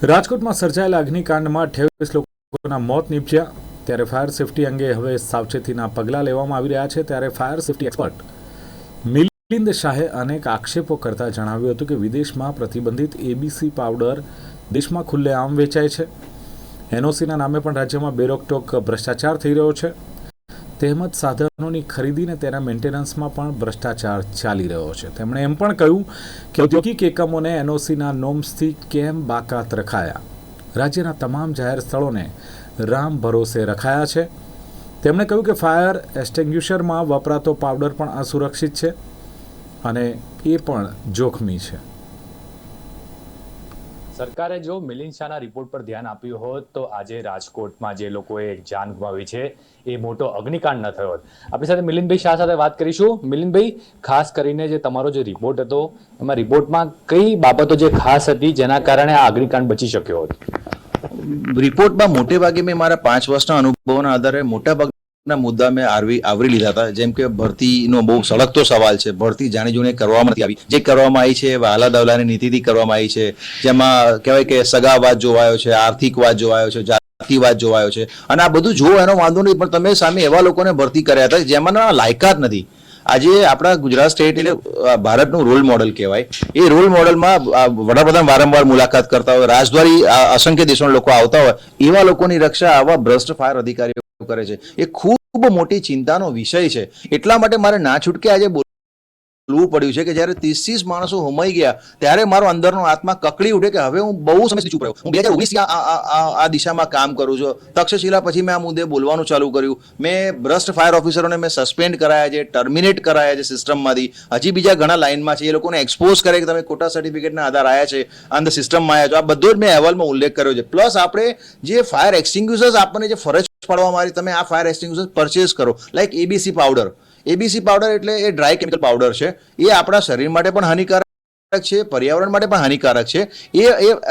રાજકોટમાં સર્જાયેલા અગ્નિકાંડમાં 28 લોકોના મોત નીપજ્યા ત્યારે ફાયર સેફટી અંગે હવે સાવચેતીના પગલાં લેવામાં આવી રહ્યા છે। ત્યારે ફાયર સેફટી એક્સપર્ટ મિલિંદ શાહે અનેક આક્ષેપો કરતા જણાવ્યું હતું કે વિદેશમાં પ્રતિબંધિત એબીસી પાવડર દેશમાં ખુલ્લેઆમ વેચાય છે। એનઓસીના નામે પણ રાજ્યમાં બેરોકટોક ભ્રષ્ટાચાર થઈ રહ્યો છે। તેમજ સાધનોની ખરીદીને તેના મેન્ટેનન્સમાં પણ ભ્રષ્ટાચાર ચાલી રહ્યો છે। તેમણે એમ પણ કહ્યું કે ઔદ્યોગિક એકમોને એનઓસીના નોમ્સથી કેમ બાકાત રખાયા, રાજ્યના તમામ જાહેર સ્થળોને રામ ભરોસે રખાયા છે। તેમણે કહ્યું કે ફાયર એક્સટિંગ્યુશરમાં વપરાતો પાવડર પણ અસુરક્ષિત છે અને એ પણ જોખમી છે। સરકારે જો મિલિંદ શાહના રિપોર્ટ પર ધ્યાન આપ્યું હોત તો આજે રાજકોટમાં જે લોકોએ જાન ગુમાવી છે એ મોટો અગ્નિકાંડ ન થયો હોત। આપણી સાથે મિલિંદભાઈ શાહ સાથે વાત કરીશું। મિલિંદભાઈ, ખાસ કરીને જે તમારો જે રિપોર્ટ હતો એમાં રિપોર્ટમાં કઈ બાબતો જે ખાસ હતી જેના કારણે આ અગ્નિકાંડ બચી શક્યો હોત? રિપોર્ટમાં મોટે ભાગે મેં મારા 5 વર્ષના અનુભવોના આધારે મોટાભાગના મુદ્દા મેં આવરી લીધા હતા। જેમ કે ભરતીનો બહુ સળગતો સવાલ છે। ભરતી જાણી જોઈને કરવામાં નથી આવી, જે કરવામાં આવી છે વહાલા દવલાની નીતિથી કરવામાં આવી છે, જેમાં કહેવાય કે સગાવાદ જોવાયો છે, આર્થિકવાદ જોવાયો છે, જાતિવાદ જોવાયો છે, અને આ બધું જોવો એનો વાંધો નહીં, પણ તમે સામે એવા લોકોને ભરતી કર્યા હતા જેમાંના લાયકાત નથી। આજે આપણા ગુજરાત સ્ટેટ એટલે ભારતનું રોલ મોડલ કહેવાય। એ રોલ મોડલમાં વડાપ્રધાન વારંવાર મુલાકાત કરતા હોય, રાજદ્વારી અસંખ્ય દેશોના લોકો આવતા હોય, એવા લોકોની રક્ષા આવા ભ્રષ્ટ ફાયર અધિકારીઓ કરે છે। એ ખૂબ મોટી ચિંતાનો વિષય છે। એટલા માટે મારે ના છૂટકે આજે બોલવું પડ્યું છે કે જ્યારે 30 માણસો હોમાઈ ગયા ત્યારે મારો અંદરનો આત્મા કકડી ઉઠે કે હવે હું બહુ સમયથી ચૂપ રહ્યો। હું 2019 આ દિશામાં કામ કરું છું। તક્ષશિલા પછી મેં આ મુદ્દે બોલવાનું ચાલુ કર્યું। મેં ભ્રષ્ટ ફાયર ઓફિસરોને મેં સસ્પેન્ડ કરાયા છે, ટર્મિનેટ કરાયા છે સિસ્ટમમાંથી। હજી બીજા ઘણા લાઇનમાં છે, એ લોકોને એક્સપોઝ કરે કે તમે ખોટા સર્ટિફિકેટના આધાર આવ્યા છે, અંદર સિસ્ટમમાં આવ્યા છો। આ બધો જ મેં અહેવાલમાં ઉલ્લેખ કર્યો છે। પ્લસ આપણે જે ફાયર એક્સટિંગ્યુશર્સ આપણને જે ફરજ પાડવામાં આવી, તમે આ ફાયર એક્સટિંગ્યુશર્સ પરચેસ કરો, like ABC powder. ABC powder એટલે એ ડ્રાય કેમિકલ પાવડર છે। એ આપણા શરીર માટે પણ હાનિકારક છે, પર્યાવરણ માટે પણ હાનિકારક છે।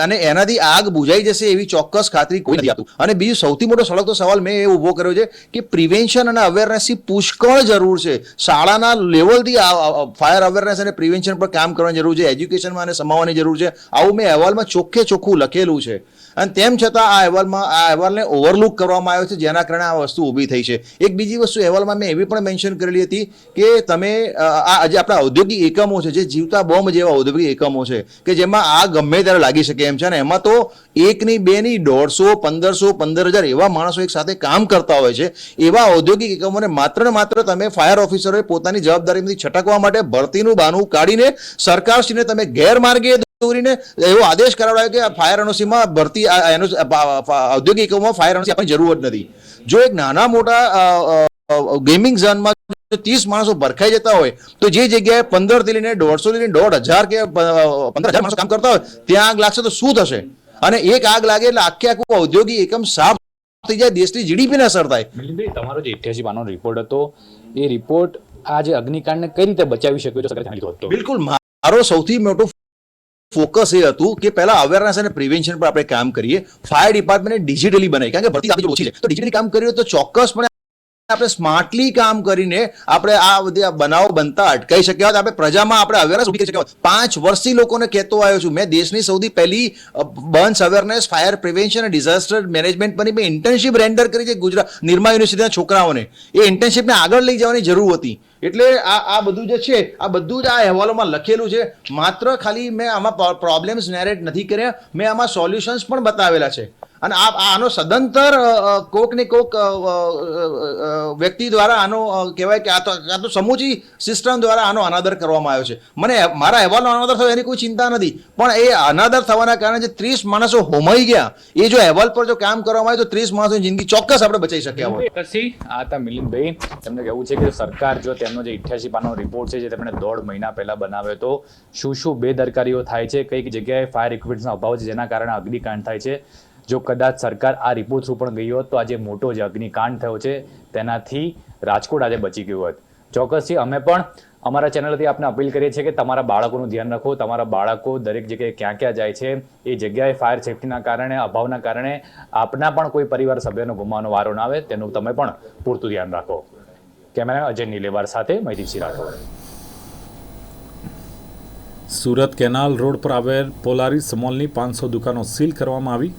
અને એનાથી આગ બુઝાઈ જશે એવી ચોક્કસ ખાતરી કોઈ નથી આપતું। અને બીજો સૌથી મોટો સળગતો સવાલ મેં એ ઊભો કર્યો છે કે પ્રિવેન્શન અને અવેરનેસની પુષ્કળ જરૂર છે। શાળાના લેવલથી ફાયર અવેરનેસ અને પ્રિવેન્શન પર કામ કરવાની જરૂર છે, એજ્યુકેશનમાં અને સમાવવાની જરૂર છે। આવું મેં અહેવાલમાં ચોખ્ખે ચોખ્ખું લખેલું છે। અને તેમ છતાં આ અહેવાલને ઓવરલુક કરવામાં આવ્યો છે, જેના કારણે આ વસ્તુ ઊભી થઈ છે। એક બીજી વસ્તુ અહેવાલમાં મેં એવી પણ મેન્શન કરેલી હતી કે તમે આજે આપણા ઔદ્યોગિક એકમો છે, જે જીવતા બોમ્બ જેવા ઔદ્યોગિક એકમો છે કે જેમાં આ ગમે ત્યારે લાગી શકે એમ છે, અને એમાં તો 1 નહીં 2 નહીં 150, 1500, 15,000 એવા માણસો એક સાથે કામ કરતા હોય છે। એવા ઔદ્યોગિક એકમોને માત્ર ને માત્ર તમે ફાયર ઓફિસરોએ પોતાની જવાબદારીમાંથી છટકવા માટે ભરતીનું બહાનું કાઢીને સરકારશ્રીને તમે ગેરમાર્ગે દોરીને એવો આદેશ કરાવડાયો કે ફાયર એનઓસીમાં ભરતી ઔદ્યોગિક એકમોમાં ફાયર એનઓસી આપવાની જરૂર જ નથી। જો એક નાના મોટા ગેમિંગ ઝોનમાં 30 માણસો ભરખાઈ જતા હોય તો જે જગ્યાએ 15 થી લઈને 150 થી લઈને 1,500 કે 15,000 માણસો કામ કરતા હોય ત્યાં આગ લાગશે તો શું થશે? અને એક આગ લાગે એટલે આખું ઔદ્યોગિક એકમ સાફ થઈ જાય, દેશની જીડીપીને અસર થાય। મિલિંદભાઈ, તમારો જે 88 પાનાનો રિપોર્ટ હતો એ રિપોર્ટ આ જે અગ્નિકાંડને કઈ રીતે બચાવી શક્યો છે સરકારે લીધો હતો? બિલકુલ, મારો સૌથી મોટો ફોકસ એ હતું કે પહેલા અવેરનેસ અને પ્રિવેન્શન પર આપણે કામ કરીએ। ફાયર ડિપાર્ટમેન્ટને ડિજિટલી બનાવી, કારણ કે ભરતી આપણી ઓછી છે, તો ડિજિટલી કામ કર્યું તો ચોક્કસપણે આપણે સ્માર્ટલી કામ કરીને આપણે આ બધા બનાવો બનતા અટકાઈ શક્યા હોત। આપણે પ્રજામાં આપણે અવેરનેસ ઉભી કરી શક્યા હોત। 5 વર્ષથી લોકોને કહેતો આવ્યો છું। મેં દેશની સૌથી પહેલી બર્ન્સ અવેરનેસ, ફાયર પ્રિવેન્શન અને ડિઝાસ્ટર મેનેજમેન્ટ પરની મેં ઇન્ટર્નશીપ રેન્ડર કરી છે ગુજરાત નિરમા યુનિવર્સિટીના છોકરાઓને। એ ઇન્ટર્નશીપને આગળ લઈ જવાની જરૂર હતી। એટલે આ બધું જે છે આ બધું જ આ અહેવાલોમાં લખેલું છે। માત્ર ખાલી મેં આમાં પ્રોબ્લેમ્સ નેરેટ નથી કર્યા, મેં આમાં સોલ્યુશન્સ પણ બતાવેલા છે। અને આનો સદંતર કોક ને કોક વ્યક્તિ દ્વારા આનો કહેવાય કે આ તો સમૂચી સિસ્ટમ દ્વારા આનો અનાદર કરવામાં આવ્યો છે। મને મારા અહેવાલનો અનાદર થયો એની કોઈ ચિંતા નથી, પણ એ અનાદર થવાના કારણે જે 30 માણસો હોમાઈ ગયા, એ જો અહેવાલ પર જો કામ કરવામાં આવે તો 30 માણસોની જિંદગી ચોક્કસ આપણે બચાવી શક્યા હોત। આ હતા મિલિંદભાઈ, તેમને કહેવું છે કે સરકાર જો તેમનો જે 88 પાનાનો રિપોર્ટ છે જે તેમણે 1.5 મહિના પહેલા બનાવ્યો હતો, શું બેદરકારીઓ થાય છે, કઈ જગ્યાએ ફાયર ઇક્વિપમેન્ટ્સનો અભાવ છે જેના કારણે અગ્નિકાંડ થાય છે। જો કદાચ સરકાર આ રિપોર્ટ થ્રુ પણ ગઈ હોત તો આજે મોટો જે અગ્નિકાંડ થયો છે તેનાથી રાજકોટ આજે બચી ગયું હોત। ચોક્કસથી અમે પણ અમારા ચેનલથી આપને અપીલ કરીએ છીએ કે તમારા બાળકોનું ધ્યાન રાખો। તમારા બાળકો દરેક જગ્યાએ ક્યાં જાય છે, એ જગ્યાએ ફાયર સેફટીના કારણે, અભાવના કારણે આપના પણ કોઈ પરિવાર સભ્યનો ગુમાવવાનો વારો ના આવે તેનું તમે પણ પૂરતું ધ્યાન રાખો। કેમેરા અજય નીલેવાર સાથે મૈદીપસિંહ રાઠોડ। સુરત કેનાલ રોડ પર આવેલ પોલારીસ મોલની 500 દુકાનો સીલ કરવામાં આવી.